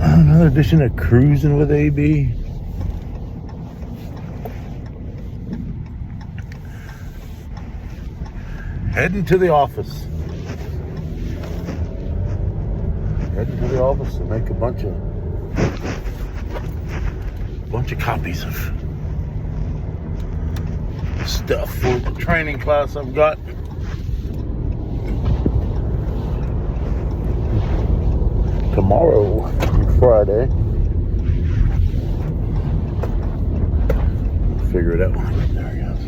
Another edition of Cruising with AB. Heading to the office. Heading to the office to make a bunch of copies of stuff for the training class I've got. Tomorrow, Friday. Figure it out. There he goes.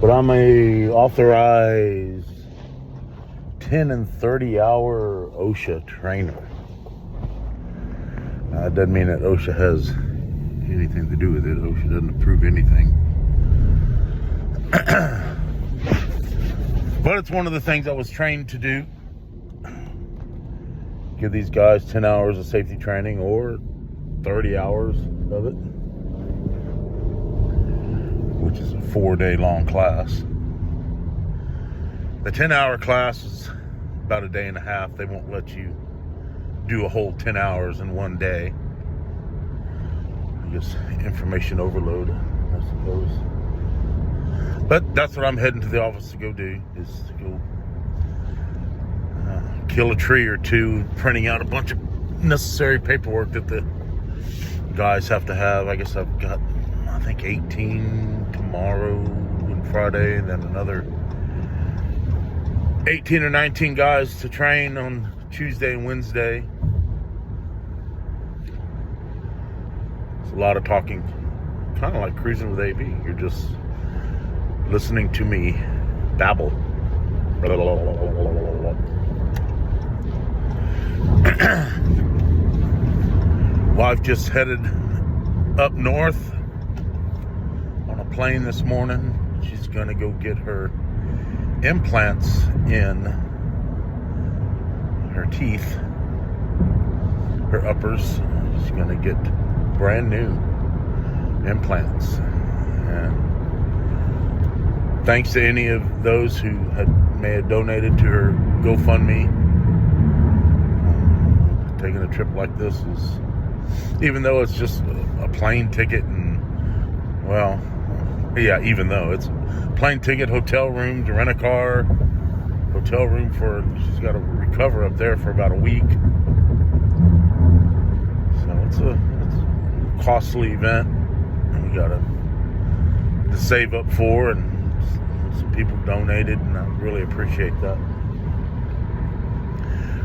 But I'm a authorized 10 and 30 hour OSHA trainer. That doesn't mean that OSHA has anything to do with it. OSHA doesn't approve anything. But it's one of the things I was trained to do. Give these guys 10 hours of safety training or 30 hours of it, which is a 4-day long class. The 10-hour class is about a day and a half. They won't let you do a whole 10 hours in one day. I guess information overload, I suppose. But that's what I'm heading to the office to go do, is to go kill a tree or two, printing out a bunch of necessary paperwork that the guys have to have. I guess I've got, I think, 18 tomorrow and Friday, and then another 18 or 19 guys to train on Tuesday and Wednesday. It's a lot of talking, kind of like Cruising with AB. You're just listening to me babble. Wife just headed up north on a plane this morning. She's gonna go get her implants in her teeth, her uppers. She's gonna get brand new implants. And thanks to any of those who may have donated to her GoFundMe. Taking a trip like this is, even though it's just a plane ticket and, well, yeah, even though it's a plane ticket, hotel room to rent a car, hotel room for, she's got to recover up there for about a week. So it's a costly event, and we got to save up for, and some people donated, and I really appreciate that.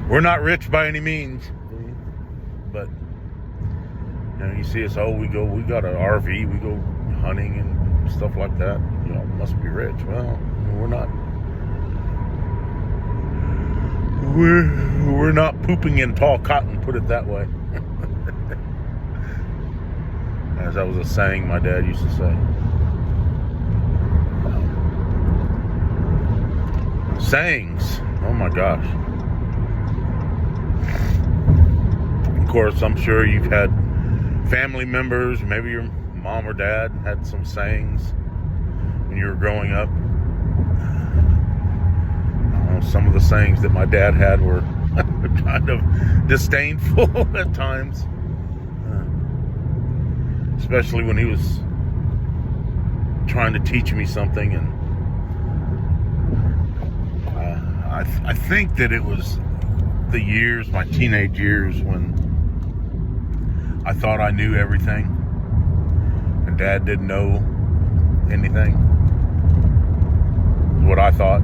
We're not rich by any means, but you know, you see us, we got an RV, we go hunting and stuff like that. You know, must be rich. Well, we're not. We're not pooping in tall cotton, put it that way. As that was a saying my dad used to say. Sayings. Oh my gosh. Of course, I'm sure you've had family members, maybe your mom or dad had some sayings when you were growing up. Some of the sayings that my dad had were kind of disdainful at times, especially when he was trying to teach me something. And I think that it was the years, my teenage years, when I thought I knew everything and Dad didn't know anything. What I thought.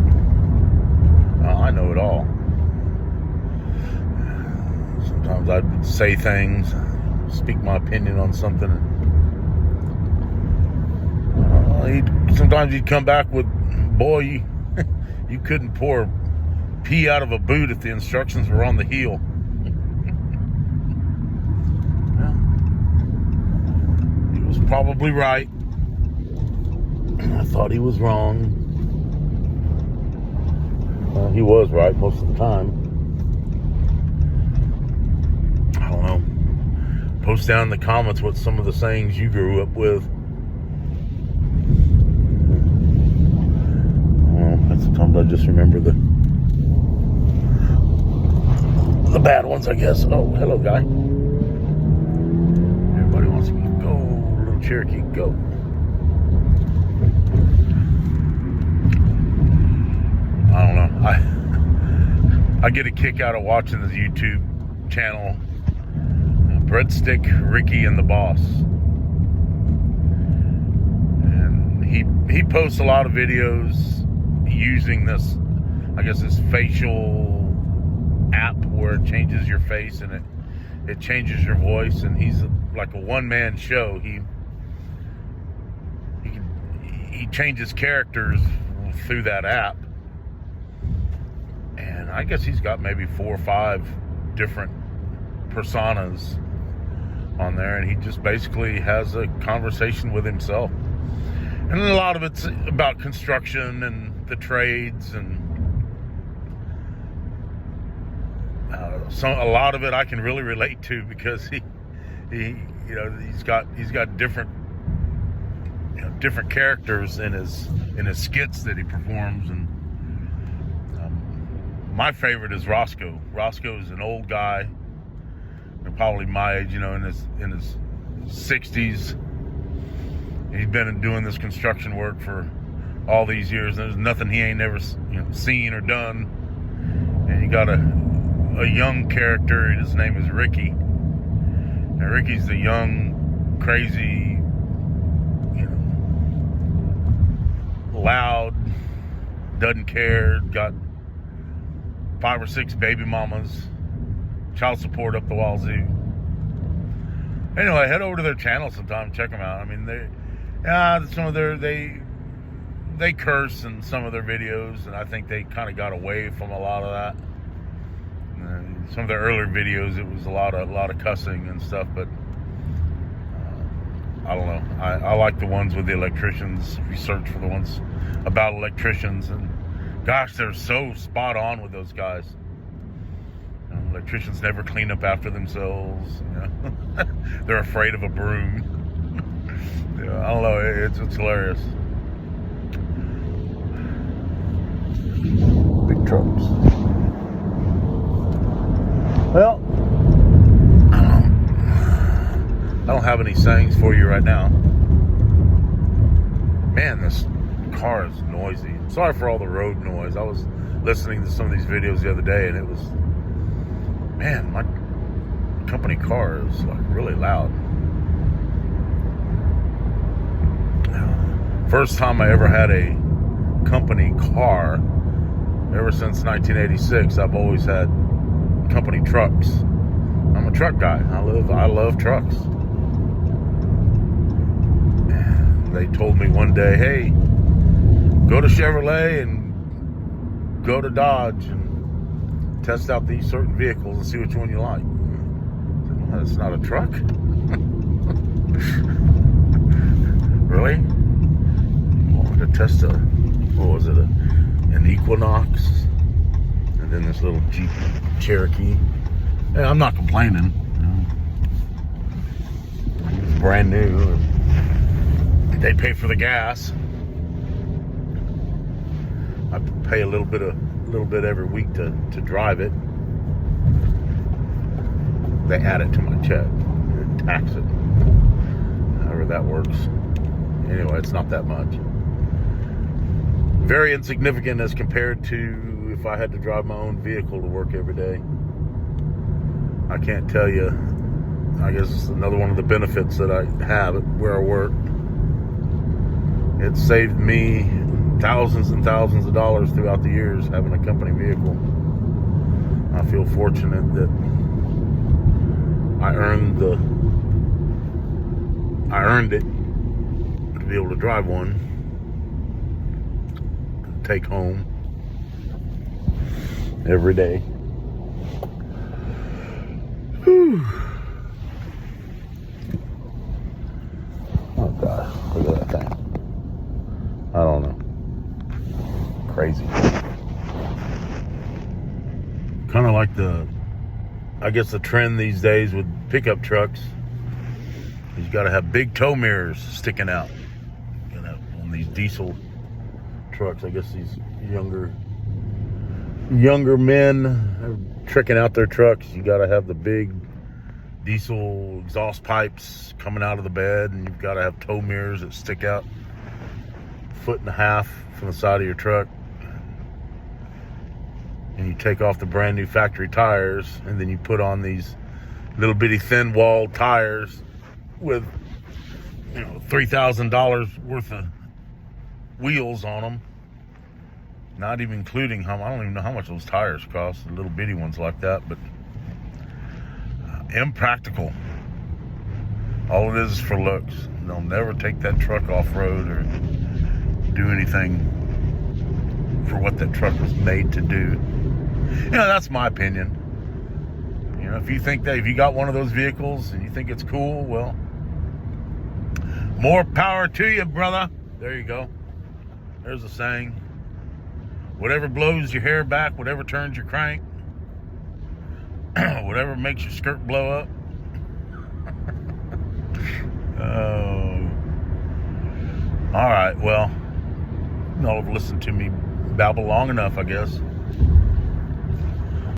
I know it all. Sometimes I'd say things, speak my opinion on something. Sometimes he'd come back with, boy, you couldn't pour pee out of a boot if the instructions were on the heel. He was probably right. I thought he was wrong. He was right most of the time. I don't know. Post down in the comments what some of the sayings you grew up with. Well, that's sometimes I just remember the bad ones, I guess. Oh, hello, guy. Everybody wants to go. Little Cherokee, go. I don't know. I get a kick out of watching the YouTube channel Breadstick Ricky and the Boss. And he posts a lot of videos using this, I guess, this facial app where it changes your face and it changes your voice, and he's like a one-man show. He changes characters through that app, and I guess he's got maybe 4 or 5 different personas on there, and he just basically has a conversation with himself. And a lot of it's about construction and the trades, and a lot of it I can really relate to, because he's got different different characters in his skits that he performs. And my favorite is Roscoe. Roscoe is an old guy, probably my age, in his 60s. He's been doing this construction work for all these years. There's nothing he ain't never seen or done. And you got a young character. His name is Ricky. And Ricky's the young, crazy, loud, doesn't care, got 5 or 6 baby mamas, child support up the wazoo. Anyway, head over to their channel sometime, check them out. I mean, they curse in some of their videos, and I think they kind of got away from a lot of that. And some of their earlier videos, it was a lot of cussing and stuff, but I don't know. I like the ones with the electricians. If you search for the ones about electricians, and gosh, they're so spot on with those guys. Electricians never clean up after themselves. They're afraid of a broom. I don't know. It's hilarious. Big trucks. Well, I don't have any sayings for you right now. Man, this car is noisy. I'm sorry for all the road noise. I was listening to some of these videos the other day, and it was, man, my company car is like really loud. First time I ever had a company car. Ever since 1986, I've always had company trucks. I'm a truck guy. I love trucks. They told me one day, hey, go to Chevrolet and go to Dodge and test out these certain vehicles and see which one you like. Well, that's not a truck. Really? Oh, to test an Equinox, and then this little Jeep Cherokee. Hey, I'm not complaining. It's brand new. They pay for the gas. I pay a little bit every week to drive it. They add it to my check, tax it, however that works. Anyway, it's not that much. Very insignificant as compared to if I had to drive my own vehicle to work every day. I can't tell you. I guess it's another one of the benefits that I have where I work. It saved me thousands and thousands of dollars throughout the years having a company vehicle. I feel fortunate that I earned it to be able to drive one, take home every day. Whew. Oh God, look at that thing. I don't know. Crazy. Kind of like the trend these days with pickup trucks. You got to have big tow mirrors sticking out. On these diesel trucks, I guess these younger younger men are tricking out their trucks. You got to have the big diesel exhaust pipes coming out of the bed, and you've got to have tow mirrors that stick out 1.5 feet from the side of your truck. And you take off the brand new factory tires, and then you put on these little bitty thin walled tires with, $3,000 worth of wheels on them. Not even including I don't even know how much those tires cost, the little bitty ones like that, but impractical. All it is for looks. They'll never take that truck off-road or do anything for what that truck was made to do. That's my opinion. If you think that, if you got one of those vehicles and you think it's cool, well, more power to you, brother. There you go. There's a saying. Whatever blows your hair back, whatever turns your crank, whatever makes your skirt blow up. All right, well, y'all have listened to me babble long enough, I guess.